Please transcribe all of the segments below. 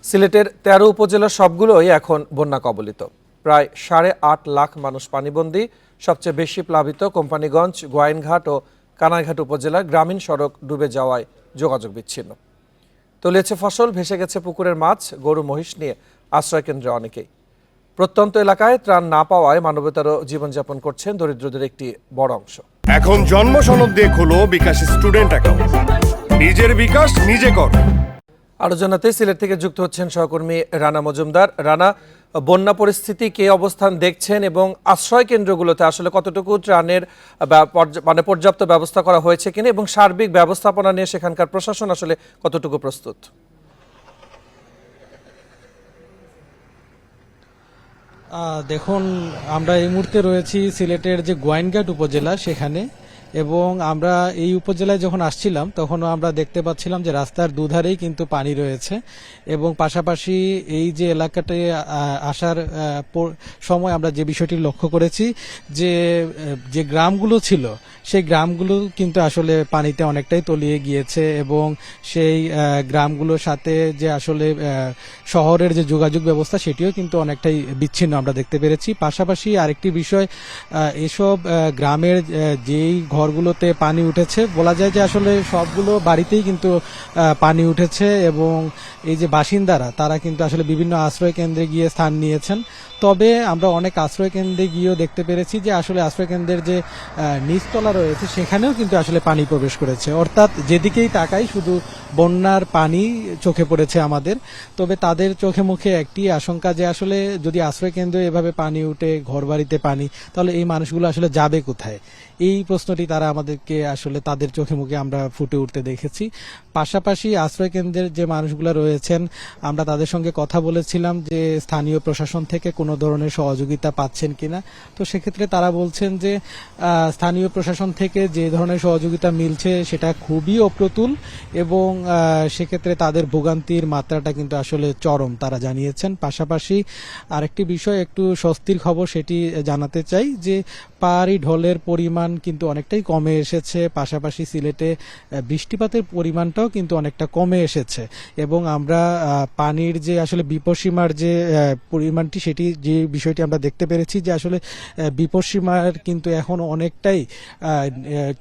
সিলেটের ১৩ উপজেলার সবগুলোই এখন বন্যা কবলিত। প্রায় ৮.৫ লাখ মানুষ পানিবন্দী। সবচেয়ে বেশি প্লাবিত কোম্পানিগঞ্জ, গোয়াইনঘাট ও কানাইঘাট উপজেলার গ্রামীণ সড়ক ডুবে যাওয়ায় যোগাযোগ বিচ্ছিন্ন। তলিয়েছে ফসল, ভেসে গেছে পুকুরের মাছ, গরু মহিষ নিয়ে আশ্রয় কেন্দ্রে অনেকেই। প্রত্যন্ত এলাকায় ত্রাণ না পাওয়ায় মানবতারও জীবনযাপন করছেন দরিদ্রদের একটি বড় অংশ। এখন জন্ম সনদ দিয়ে খোলো বিকাশ স্টুডেন্ট অ্যাকাউন্ট। নিজের বিকাশ নিজে কর। আরো জানাতে সিলেট থেকে যুক্ত হচ্ছেন সহকর্মী রানা মজুমদার। রানা, বন্যা পরিস্থিতি কে অবস্থান দেখছেন এবং আশ্রয় কেন্দ্রগুলোতে আসলে কতটুকু ত্রাণের পর্যাপ্ত ব্যবস্থা করা হয়েছে কিনা এবং সার্বিক ব্যবস্থাপনা নিয়ে সেখানকার প্রশাসন আসলে কতটুকু প্রস্তুত? দেখুন, আমরা এই মুহূর্তে রয়েছি সিলেটের যে গোয়াইনঘাট উপজেলা সেখানে, এবং আমরা এই উপজেলায় যখন আসছিলাম তখনও আমরা দেখতে পাচ্ছিলাম যে রাস্তার দুধারেই কিন্তু পানি রয়েছে, এবং পাশাপাশি এই যে এলাকাতে আসার সময় আমরা যে বিষয়টি লক্ষ্য করেছি যে যে গ্রামগুলো ছিল সেই গ্রামগুলো কিন্তু আসলে পানিতে অনেকটাই তলিয়ে গিয়েছে, এবং সেই গ্রামগুলোর সাথে যে আসলে শহরের যে যোগাযোগ ব্যবস্থা সেটিও কিন্তু অনেকটাই বিচ্ছিন্ন আমরা দেখতে পেরেছি। পাশাপাশি আরেকটি বিষয়, এসব গ্রামের যেই ঘরগুলোতে পানি উঠেছে, বলা যায় যে আসলে সবগুলো বাড়িতেই কিন্তু পানি উঠেছে, এবং এই যে বাসিন্দারা তারা কিন্তু আসলে বিভিন্ন আশ্রয় কেন্দ্রে গিয়ে স্থান নিয়েছেন। তবে আমরা অনেক আশ্রয় কেন্দ্রে গিয়েও দেখতে পেরেছি যে আসলে আশ্রয় কেন্দ্রের যে নিচতলা রয়েছে সেখানেও কিন্তু আসলে পানি প্রবেশ করেছে, অর্থাৎ যেদিকেই তাকাই শুধু বন্যার পানি চোখে পড়েছে আমাদের। তবে তাদের চোখে মুখে একটি আশঙ্কা যে আসলে যদি আশ্রয় কেন্দ্রে এভাবে পানি উঠে, ঘর বাড়িতে পানি, তাহলে এই মানুষগুলো আসলে যাবে কোথায়? এই প্রশ্নটি তারা আমাদেরকে আসলে তাদের চোখে মুখে আমরা ফুটে উঠতে দেখেছি। পাশাপাশি আশ্রয় কেন্দ্রের যে মানুষগুলো রয়েছেন, আমরা তাদের সঙ্গে কথা বলেছিলাম যে স্থানীয় প্রশাসন থেকে কোনো ধরনের সহযোগিতা পাচ্ছেন কিনা। তো সেক্ষেত্রে তারা বলছেন যে স্থানীয় প্রশাসন থেকে যে ধরনের সহযোগিতা মিলছে সেটা খুবই অপ্রতুল, এবং সেক্ষেত্রে তাদের ভোগান্তির মাত্রাটা কিন্তু আসলে চরম তারা জানিয়েছেন। পাশাপাশি আরেকটি বিষয়, একটু স্বস্তির খবর, সেটি জানাতে চাই যে পাহাড়ি ঢলের পরিমাণ কিন্তু অনেকটাই কমে এসেছে। পাশাপাশি সিলেটে বৃষ্টিপাতের পরিমাণটাও কিন্তু অনেকটা কমে এসেছে, এবং আমরা পানির যে আসলে বিপদসীমার যে পরিমাণটি, সেটি যে বিষয়টি আমরা দেখতে পেরেছি যে আসলে বিপদসীমার কিন্তু এখন অনেকটাই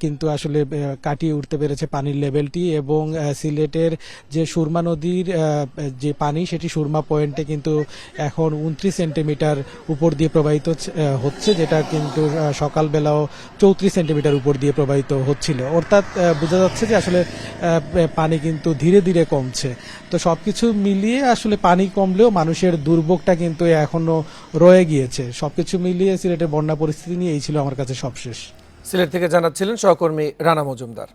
কিন্তু আসলে কাটিয়ে উঠতে পেরেছে পানির লেভেলটি, এবং সিলেটের যে সুরমা নদীর যে পানি সেটি সুরমা পয়েন্টে কিন্তু এখন 29 সেন্টিমিটার উপর দিয়ে প্রবাহিত হচ্ছে, যেটা কিন্তু সকালবেলাও 34 সেন্টিমিটার উপর দিয়ে প্রবাহিত হচ্ছিল। অর্থাৎ বোঝা যাচ্ছে যে আসলে পানি কিন্তু ধীরে ধীরে কমছে। তো সবকিছু মিলিয়ে আসলে পানি কমলেও মানুষের দুর্ভোগটা কিন্তু এখনো রয়ে গিয়েছে। সবকিছু মিলিয়ে সিলেটের বন্যা পরিস্থিতি নিয়ে এই ছিল আমার কাছে সবশেষ। সিলেট থেকে জানাচ্ছিলেন সহকর্মী রানা মজুমদার।